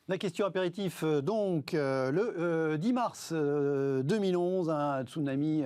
La question apéritif, le 10 mars 2011, un tsunami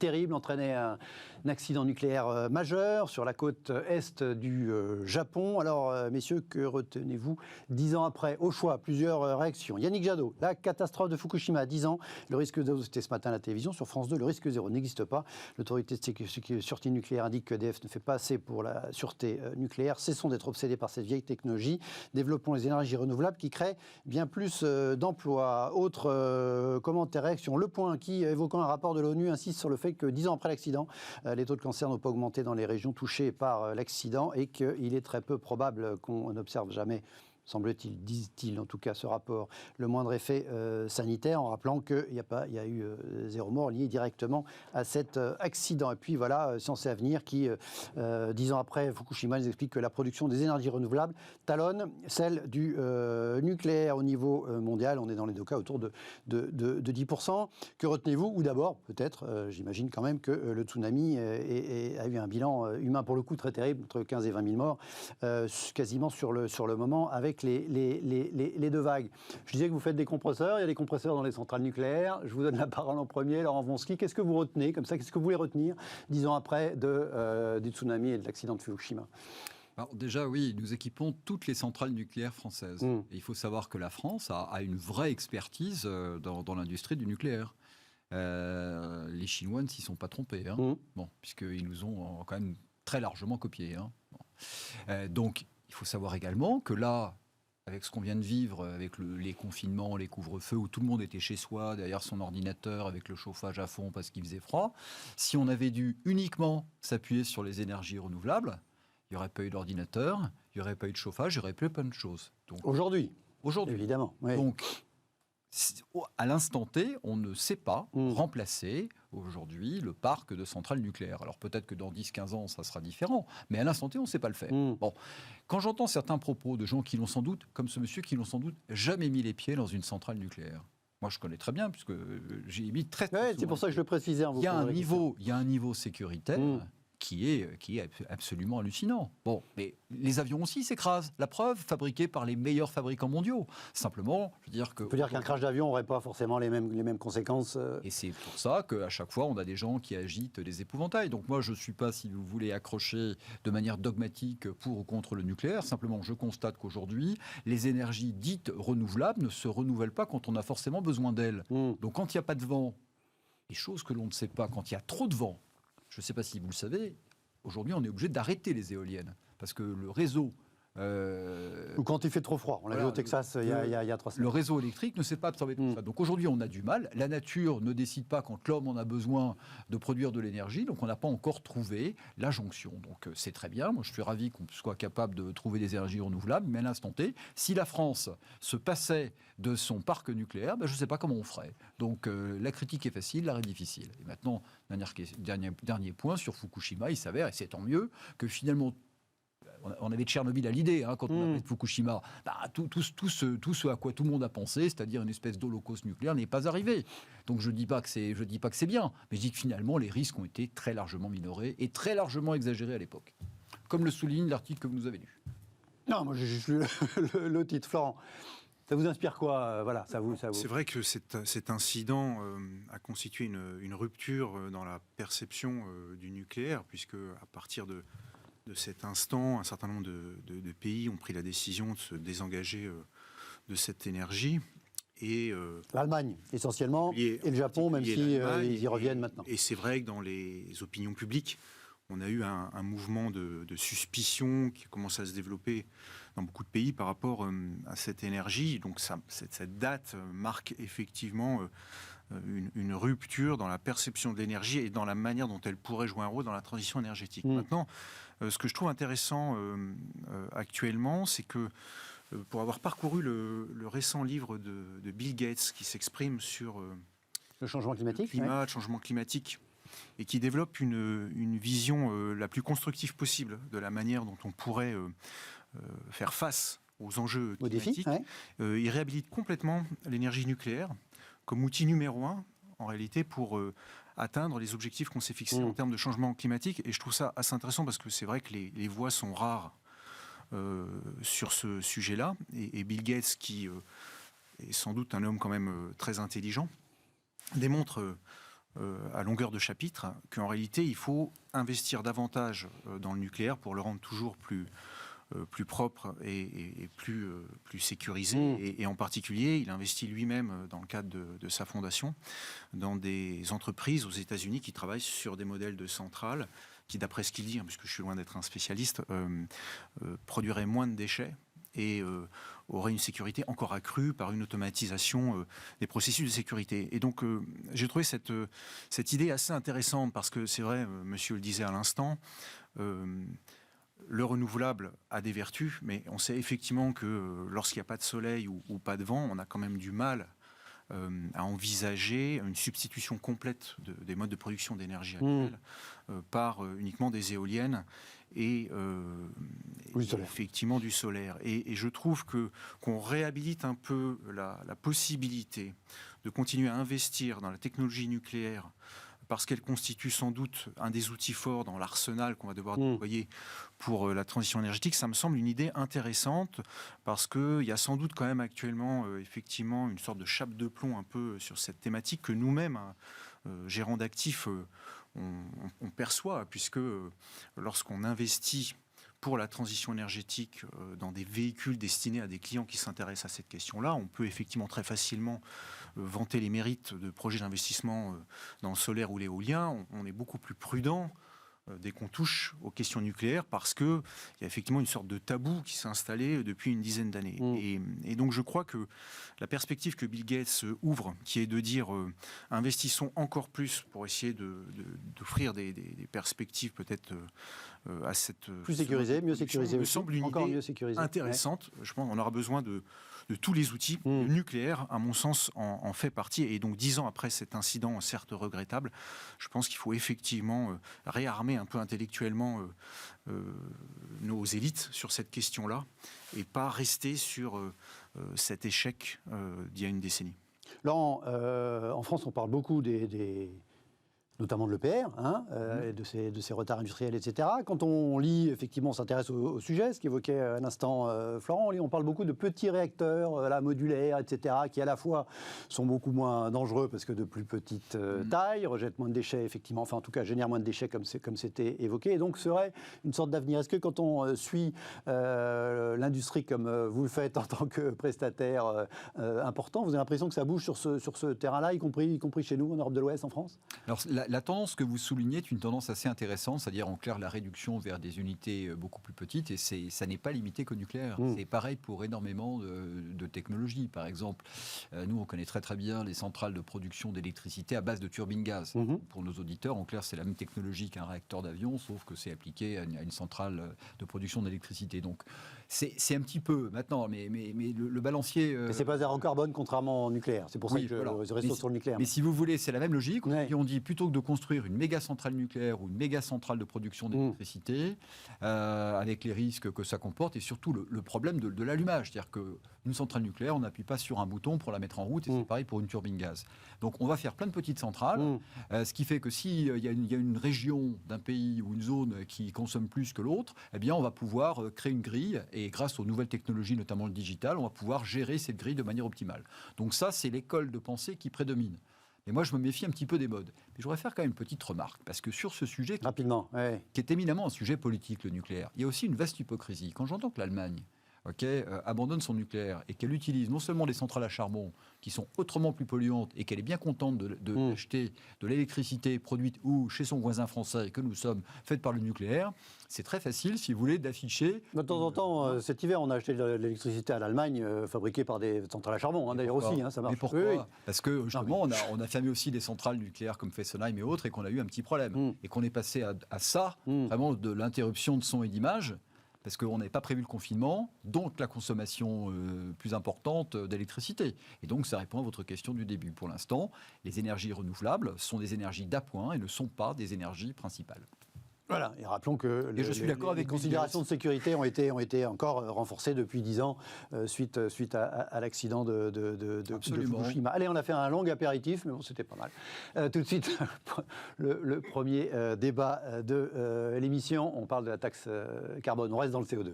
terrible entraînait un accident nucléaire majeur sur la côte est du Japon. Alors, messieurs, que retenez-vous 10 ans après? Au choix, plusieurs réactions. Yannick Jadot, la catastrophe de Fukushima, 10 ans, le risque zéro, c'était ce matin à la télévision, sur France 2, le risque zéro n'existe pas. L'autorité de sûreté nucléaire indique que EDF ne fait pas assez pour la sûreté nucléaire. Cessons d'être obsédés par cette vieille technologie. Développons les énergies renouvelables qui créent bien plus d'emplois. Autre commentaire, réaction. Le Point qui, évoquant un rapport de l'ONU, insiste sur le fait que 10 ans après l'accident, les taux de cancer n'ont pas augmenté dans les régions touchées par l'accident et qu'il est très peu probable qu'on n'observe jamais, semble-t-il, disent-ils en tout cas ce rapport, le moindre effet sanitaire, en rappelant qu'il y a eu zéro mort lié directement à cet accident. Et puis voilà, Sciences et Avenir qui, 10 ans après Fukushima, nous explique que la production des énergies renouvelables talonne celle du nucléaire au niveau mondial. On est dans les deux cas autour de 10%. Que retenez-vous? Ou d'abord, peut-être, j'imagine quand même que le tsunami a eu un bilan humain pour le coup très terrible, entre 15 et 20 000 morts, quasiment sur le moment, avec les deux vagues. Je disais que vous faites des compresseurs, il y a des compresseurs dans les centrales nucléaires. Je vous donne la parole en premier, Laurent Wronski. Qu'est-ce que vous retenez comme ça? Qu'est-ce que vous voulez retenir 10 ans après du tsunami et de l'accident de Fukushima? Alors déjà, oui, nous équipons toutes les centrales nucléaires françaises. Et il faut savoir que la France a une vraie expertise dans l'industrie du nucléaire. Les Chinois ne s'y sont pas trompés, bon, puisqu'ils nous ont quand même très largement copiés. Bon. Donc, il faut savoir également que là, avec ce qu'on vient de vivre, avec les confinements, les couvre-feux, où tout le monde était chez soi, derrière son ordinateur, avec le chauffage à fond parce qu'il faisait froid, si on avait dû uniquement s'appuyer sur les énergies renouvelables, il n'y aurait pas eu d'ordinateur, il n'y aurait pas eu de chauffage, il n'y aurait pas eu plein de choses. Aujourd'hui, évidemment. Oui. Donc, à l'instant T, on ne sait pas remplacer aujourd'hui le parc de centrales nucléaires. Alors peut-être que dans 10-15 ans, ça sera différent, mais à l'instant T, on ne sait pas le faire. Bon. Quand j'entends certains propos de gens qui l'ont sans doute, comme ce monsieur, qui n'ont sans doute jamais mis les pieds dans une centrale nucléaire, moi je connais très bien, puisque j'ai mis très souvent. C'est pour ça que je le précisais. Il y a un niveau sécuritaire qui est absolument hallucinant. Bon, mais les avions aussi s'écrasent. La preuve, fabriqués par les meilleurs fabricants mondiaux. Simplement, je veux dire que... On peut dire qu'un crash d'avion n'aurait pas forcément les mêmes conséquences. Et c'est pour ça qu'à chaque fois, on a des gens qui agitent les épouvantails. Donc moi, je ne suis pas, si vous voulez, accroché de manière dogmatique pour ou contre le nucléaire. Simplement, je constate qu'aujourd'hui, les énergies dites renouvelables ne se renouvellent pas quand on a forcément besoin d'elles. Donc quand il n'y a pas de vent, les choses que l'on ne sait pas, quand il y a trop de vent, je ne sais pas si vous le savez, aujourd'hui, on est obligé d'arrêter les éoliennes. Parce que le réseau... Ou quand il fait trop froid. On l'a vu au Texas il y a 3 semaines. Le réseau électrique ne sait pas absorber tout ça. Donc aujourd'hui, on a du mal. La nature ne décide pas quand l'homme en a besoin de produire de l'énergie. Donc on n'a pas encore trouvé la jonction. Donc c'est très bien. Moi, je suis ravi qu'on soit capable de trouver des énergies renouvelables. Mais à l'instant T, si la France se passait de son parc nucléaire, je ne sais pas comment on ferait. Donc la critique est facile, l'arrêt difficile. Et maintenant, dernier point sur Fukushima, il s'avère, et c'est tant mieux, que finalement, on avait Tchernobyl à l'idée, quand on avait Fukushima. Tout ce à quoi tout le monde a pensé, c'est-à-dire une espèce d'holocauste nucléaire, n'est pas arrivé. Donc je dis pas que c'est bien, mais je dis que finalement les risques ont été très largement minorés et très largement exagérés à l'époque. Comme le souligne l'article que vous nous avez lu. Non, moi j'ai juste lu le titre, Florent. Ça vous inspire quoi? Ça vous... C'est vrai que cet incident a constitué une rupture dans la perception du nucléaire, puisque à partir de cet instant, un certain nombre de pays ont pris la décision de se désengager de cette énergie. Et l'Allemagne, essentiellement, et le Japon, même s'ils y reviennent maintenant. Et c'est vrai que dans les opinions publiques, on a eu un mouvement de suspicion qui commence à se développer dans beaucoup de pays par rapport à cette énergie. Donc cette date marque effectivement une rupture dans la perception de l'énergie et dans la manière dont elle pourrait jouer un rôle dans la transition énergétique. Maintenant, ce que je trouve intéressant actuellement, c'est que pour avoir parcouru le récent livre de Bill Gates qui s'exprime sur le changement climatique, le changement climatique, et qui développe une vision la plus constructive possible de la manière dont on pourrait faire face aux enjeux climatiques, il réhabilite complètement l'énergie nucléaire comme outil numéro 1, en réalité, pour atteindre les objectifs qu'on s'est fixés en termes de changement climatique. Et je trouve ça assez intéressant parce que c'est vrai que les voix sont rares sur ce sujet-là. Et Bill Gates, qui est sans doute un homme quand même très intelligent, démontre à longueur de chapitre qu'en réalité, il faut investir davantage dans le nucléaire pour le rendre toujours plus propre et plus sécurisé. Et en particulier, il investit lui-même, dans le cadre de sa fondation, dans des entreprises aux États-Unis qui travaillent sur des modèles de centrales qui, d'après ce qu'il dit, puisque je suis loin d'être un spécialiste, produiraient moins de déchets et aurait une sécurité encore accrue par une automatisation des processus de sécurité. Et donc, j'ai trouvé cette idée assez intéressante, parce que c'est vrai, monsieur le disait à l'instant, le renouvelable a des vertus, mais on sait effectivement que lorsqu'il n'y a pas de soleil ou pas de vent, on a quand même du mal à envisager une substitution complète des modes de production d'énergie actuels par uniquement des éoliennes et effectivement du solaire. Et je trouve qu'on réhabilite un peu la possibilité de continuer à investir dans la technologie nucléaire, parce qu'elle constitue sans doute un des outils forts dans l'arsenal qu'on va devoir déployer pour la transition énergétique. Ça me semble une idée intéressante, parce qu'il y a sans doute quand même actuellement effectivement une sorte de chape de plomb un peu sur cette thématique que nous-mêmes, gérants d'actifs, on perçoit, puisque lorsqu'on investit pour la transition énergétique dans des véhicules destinés à des clients qui s'intéressent à cette question-là, on peut effectivement très facilement vanter les mérites de projets d'investissement dans le solaire ou l'éolien. On est beaucoup plus prudent dès qu'on touche aux questions nucléaires, parce qu'il y a effectivement une sorte de tabou qui s'est installé depuis une dizaine d'années. Et donc je crois que la perspective que Bill Gates ouvre, qui est de dire investissons encore plus pour essayer d'offrir des perspectives peut-être à cette... Plus sécurisé, mieux sécurisé. Me semble une encore idée mieux sécurisé. intéressante. Ouais. Je pense qu'on aura besoin de tous les outils. Le nucléaire, à mon sens, en fait partie. Et donc 10 ans après cet incident, certes regrettable, je pense qu'il faut effectivement réarmer un peu intellectuellement nos élites sur cette question-là, et pas rester sur cet échec d'il y a une décennie. Laurent, en France, on parle beaucoup notamment de l'EPR, et de ses retards industriels, etc. Quand on lit, effectivement, on s'intéresse au sujet, ce qu'évoquait à l'instant Florent, on parle beaucoup de petits réacteurs, modulaires, etc., qui à la fois sont beaucoup moins dangereux parce que de plus petite taille, rejettent moins de déchets, effectivement, enfin en tout cas génèrent moins de déchets comme c'était évoqué, et donc serait une sorte d'avenir. Est-ce que quand on suit l'industrie comme vous le faites en tant que prestataire important, vous avez l'impression que ça bouge sur ce terrain-là, y compris chez nous, en Europe de l'Ouest, en France ? Alors, la tendance que vous soulignez est une tendance assez intéressante, c'est-à-dire en clair la réduction vers des unités beaucoup plus petites, et ça n'est pas limité qu'au nucléaire. C'est pareil pour énormément de technologies. Par exemple, nous on connaît très très bien les centrales de production d'électricité à base de turbines gaz. Pour nos auditeurs, en clair, c'est la même technologie qu'un réacteur d'avion, sauf que c'est appliqué à une centrale de production d'électricité. Donc c'est un petit peu maintenant, mais le balancier... Mais c'est pas zéro carbone contrairement au nucléaire. C'est pour ça que je reste sur le nucléaire. Mais si vous voulez, c'est la même logique. On dit plutôt que de construire une méga centrale nucléaire ou une méga centrale de production d'électricité, avec les risques que ça comporte, et surtout le problème de l'allumage. C'est-à-dire qu'une centrale nucléaire, on n'appuie pas sur un bouton pour la mettre en route, et c'est pareil pour une turbine gaz. Donc on va faire plein de petites centrales, ce qui fait que s'il y a une région d'un pays ou une zone qui consomme plus que l'autre, eh bien on va pouvoir créer une grille, et grâce aux nouvelles technologies, notamment le digital, on va pouvoir gérer cette grille de manière optimale. Donc ça, c'est l'école de pensée qui prédomine. Et moi, je me méfie un petit peu des modes. Mais je voudrais faire quand même une petite remarque, parce que sur ce sujet, rapidement, qui est éminemment un sujet politique, le nucléaire, il y a aussi une vaste hypocrisie. Quand j'entends que l'Allemagne abandonne son nucléaire et qu'elle utilise non seulement des centrales à charbon qui sont autrement plus polluantes, et qu'elle est bien contente d'acheter de l'électricité produite ou chez son voisin français, que nous sommes, faite par le nucléaire, c'est très facile, si vous voulez, d'afficher... De temps en temps, cet hiver, on a acheté de l'électricité à l'Allemagne, fabriquée par des centrales à charbon, d'ailleurs aussi, ça marche. Mais pourquoi ? Parce que justement, on a fermé aussi des centrales nucléaires comme Fessenheim et autres, et qu'on a eu un petit problème. Et qu'on est passé à ça, vraiment de l'interruption de son et d'image, parce qu'on n'avait pas prévu le confinement, donc la consommation plus importante d'électricité. Et donc ça répond à votre question du début. Pour l'instant, les énergies renouvelables sont des énergies d'appoint et ne sont pas des énergies principales. Voilà, et rappelons que les considérations de sécurité ont été encore renforcées depuis 10 ans suite à l'accident de Fukushima. Allez, on a fait un long apéritif, mais bon, c'était pas mal. Tout de suite, le premier débat de l'émission, on parle de la taxe carbone, on reste dans le CO2.